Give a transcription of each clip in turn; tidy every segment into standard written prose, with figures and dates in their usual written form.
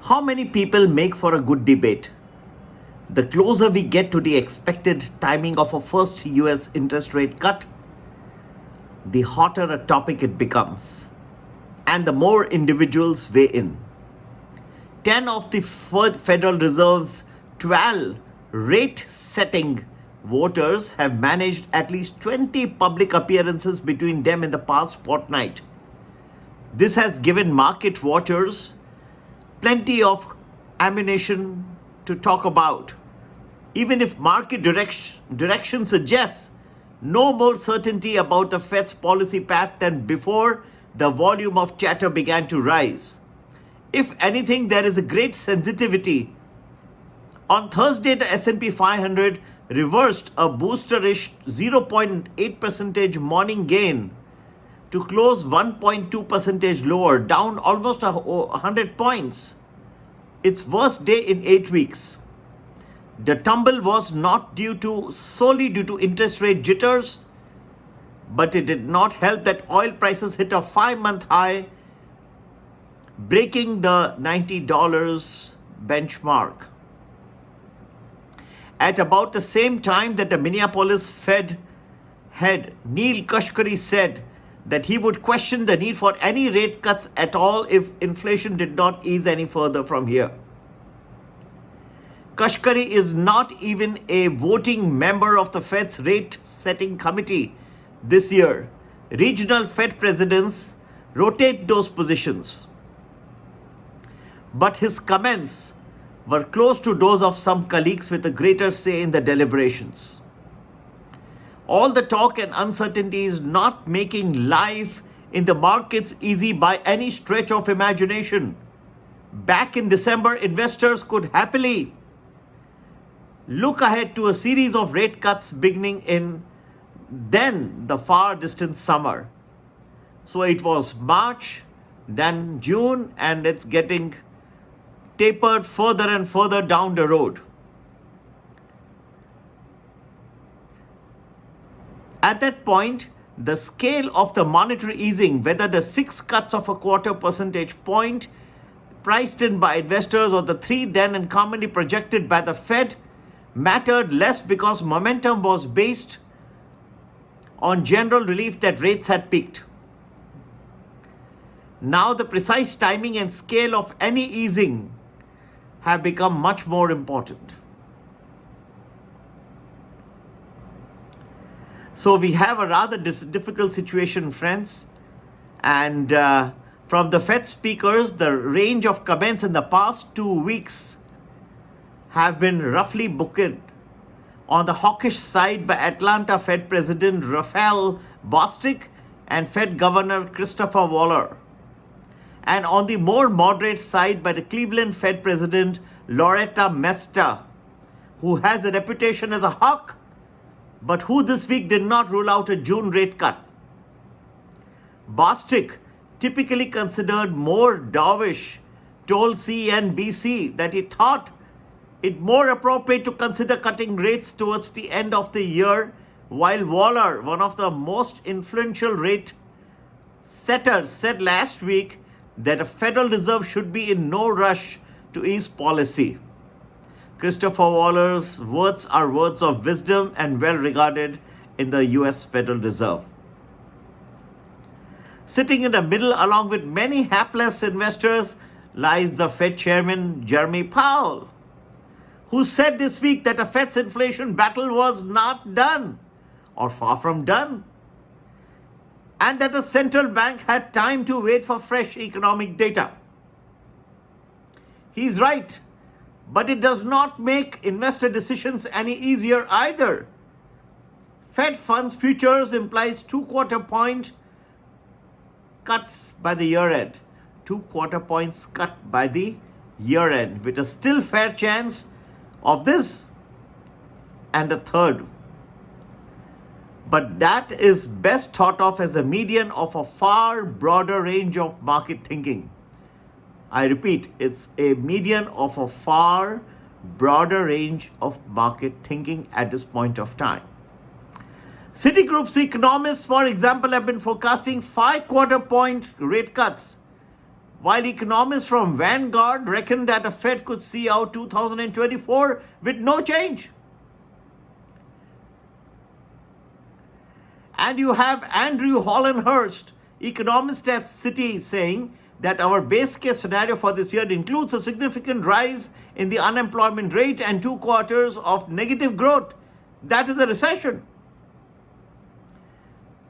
How many people make for a good debate? The closer we get to the expected timing of a first US interest rate cut, the hotter a topic it becomes, and the more individuals weigh in. 10 of the Federal Reserve's 12 rate-setting voters have managed at least 20 public appearances between them in the past fortnight. This has given market watchers plenty of ammunition to talk about, even if market direction suggests no more certainty about the Fed's policy path than before the volume of chatter began to rise. If anything, there is a great sensitivity. On Thursday, the S&P 500 reversed a boosterish 0.8 percentage morning gain to close 1.2 percentage lower, down almost 100 points. Its worst day in 8 weeks. The tumble was not solely due to interest rate jitters, but it did not help that oil prices hit a 5-month high, breaking the $90 benchmark. At about the same time that the Minneapolis Fed head Neil Kashkari said that he would question the need for any rate cuts at all if inflation did not ease any further from here. Kashkari is not even a voting member of the Fed's rate-setting committee this year. Regional Fed presidents rotate those positions. But his comments were close to those of some colleagues with a greater say in the deliberations. All the talk and uncertainty is not making life in the markets easy by any stretch of imagination. Back in December, investors could happily look ahead to a series of rate cuts beginning in then the far distant summer. So it was March, then June, and it's getting tapered further and further down the road. At that point, the scale of the monetary easing, whether the 6 cuts of a quarter percentage point priced in by investors or the 3 then and commonly projected by the Fed, mattered less because momentum was based on general relief that rates had peaked. Now the precise timing and scale of any easing have become much more important. So we have a rather difficult situation, friends. And from the Fed speakers, the range of comments in the past 2 weeks have been roughly bookended. On the hawkish side by Atlanta Fed President Raphael Bostic and Fed Governor Christopher Waller. And on the more moderate side by the Cleveland Fed President Loretta Mesta, who has a reputation as a hawk, but who this week did not rule out a June rate cut. Bostic, typically considered more dovish, told CNBC that he thought it more appropriate to consider cutting rates towards the end of the year, while Waller, one of the most influential rate setters, said last week that a Federal Reserve should be in no rush to ease policy. Christopher Waller's words are words of wisdom and well regarded in the US Federal Reserve. Sitting in the middle along with many hapless investors lies the Fed Chairman Jeremy Powell, who said this week that the Fed's inflation battle was not done or far from done, and that the central bank had time to wait for fresh economic data. He's right, but it does not make investor decisions any easier either. Fed funds futures implies 2 quarter point cuts by the year end. 2 quarter points cut by the year end, with a still fair chance of this and a third. But that is best thought of as the median of a far broader range of market thinking. I repeat, it's a median of a far broader range of market thinking at this point of time. Citigroup's economists, for example, have been forecasting 5 quarter point rate cuts while economists from Vanguard reckon that the Fed could see out 2024 with no change. And you have Andrew Hollenhurst, economist at Citi, saying that our base case scenario for this year includes a significant rise in the unemployment rate and 2 quarters of negative growth. That is a recession.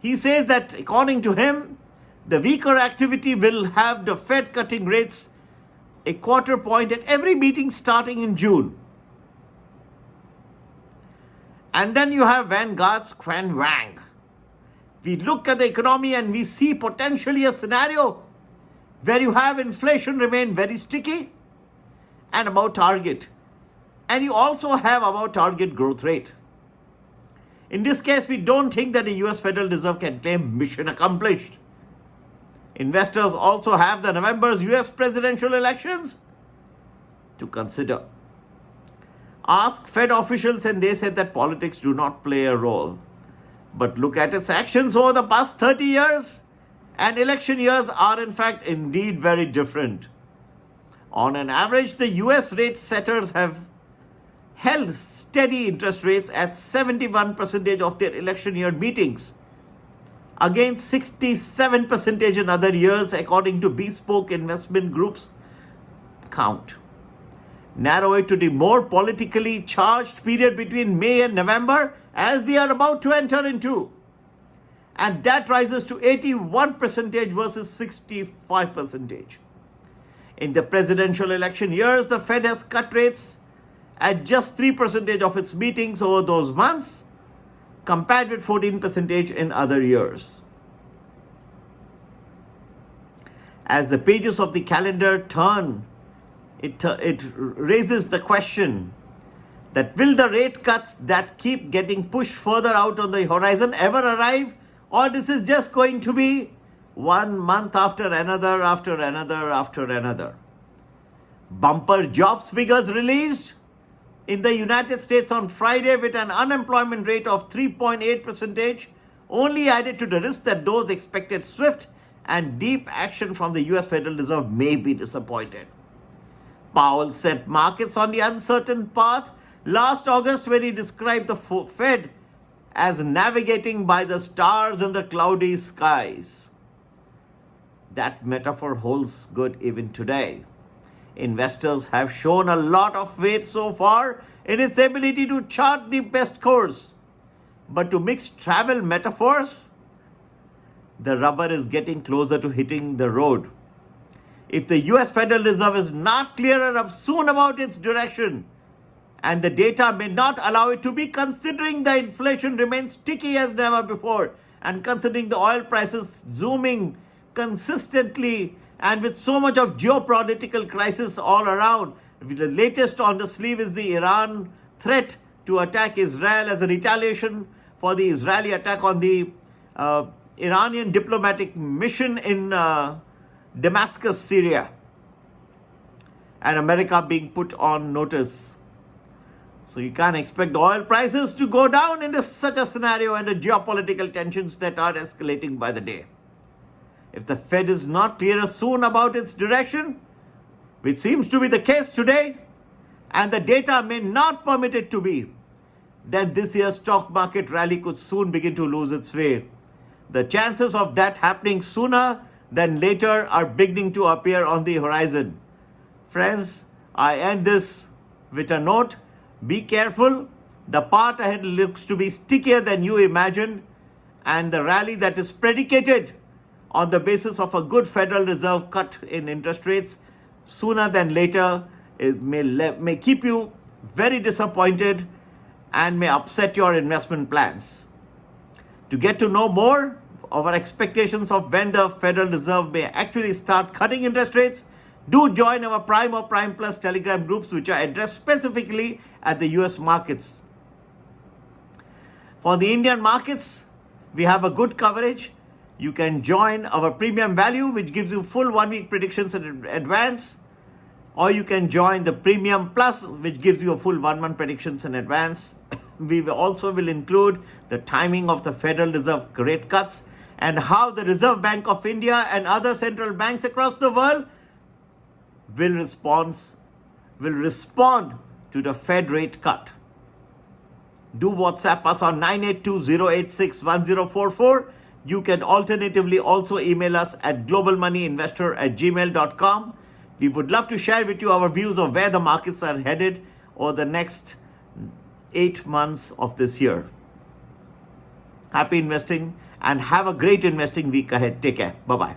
He says that according to him, the weaker activity will have the Fed cutting rates a quarter point at every meeting starting in June. And then you have Vanguard's Quan Wang. We look at the economy and we see potentially a scenario where you have inflation remain very sticky and above target. And you also have above target growth rate. In this case, we don't think that the US Federal Reserve can claim mission accomplished. Investors also have the November's US presidential elections to consider. Ask Fed officials and they said that politics do not play a role. But look at its actions over the past 30 years, and election years are in fact indeed very different. On an average, the US rate setters have held steady interest rates at 71% of their election year meetings, against 67% in other years, according to bespoke investment groups count. Narrow it to the more politically charged period between May and November, as we are about to enter into. And that rises to 81% versus 65%. In the presidential election years, the Fed has cut rates at just 3% of its meetings over those months, compared with 14% in other years. As the pages of the calendar turn, it raises the question that will the rate cuts that keep getting pushed further out on the horizon ever arrive, or this is just going to be 1 month after another, after another, after another. Bumper jobs figures released in the United States on Friday with an unemployment rate of 3.8% only added to the risk that those expected swift and deep action from the US Federal Reserve may be disappointed. Powell set markets on the uncertain path last August when he described the Fed as navigating by the stars in the cloudy skies. That metaphor holds good even today. Investors have shown a lot of weight so far in its ability to chart the best course. But to mix travel metaphors, the rubber is getting closer to hitting the road. If the US Federal Reserve is not clearer up soon about its direction, and the data may not allow it to be, considering the inflation remains sticky as never before, and considering the oil prices zooming consistently, and with so much of geopolitical crisis all around, the latest on the sleeve is the Iran threat to attack Israel as a retaliation for the Israeli attack on the Iranian diplomatic mission in Damascus, Syria, and America being put on notice. So you can't expect the oil prices to go down in such a scenario and the geopolitical tensions that are escalating by the day. If the Fed is not clearer soon about its direction, which seems to be the case today, and the data may not permit it to be, then this year's stock market rally could soon begin to lose its way. The chances of that happening sooner than later are beginning to appear on the horizon. Friends, I end this with a note. Be careful. The path ahead looks to be stickier than you imagine, and the rally that is predicated on the basis of a good Federal Reserve cut in interest rates sooner than later may keep you very disappointed and may upset your investment plans. To get to know more of our expectations of when the Federal Reserve may actually start cutting interest rates, do join our Prime or Prime Plus Telegram groups, which are addressed specifically at the US markets. For the Indian markets, we have a good coverage. You can join our Premium Value, which gives you full 1 week predictions in advance, or you can join the Premium Plus, which gives you a full 1 month predictions in advance. We also will include the timing of the Federal Reserve rate cuts and how the Reserve Bank of India and other central banks across the world will respond to the Fed rate cut. Do WhatsApp us on 982-086-1044. You can alternatively also email us at globalmoneyinvestor@gmail.com. We would love to share with you our views of where the markets are headed over the next 8 months of this year. Happy investing and have a great investing week ahead. Take care. Bye-bye.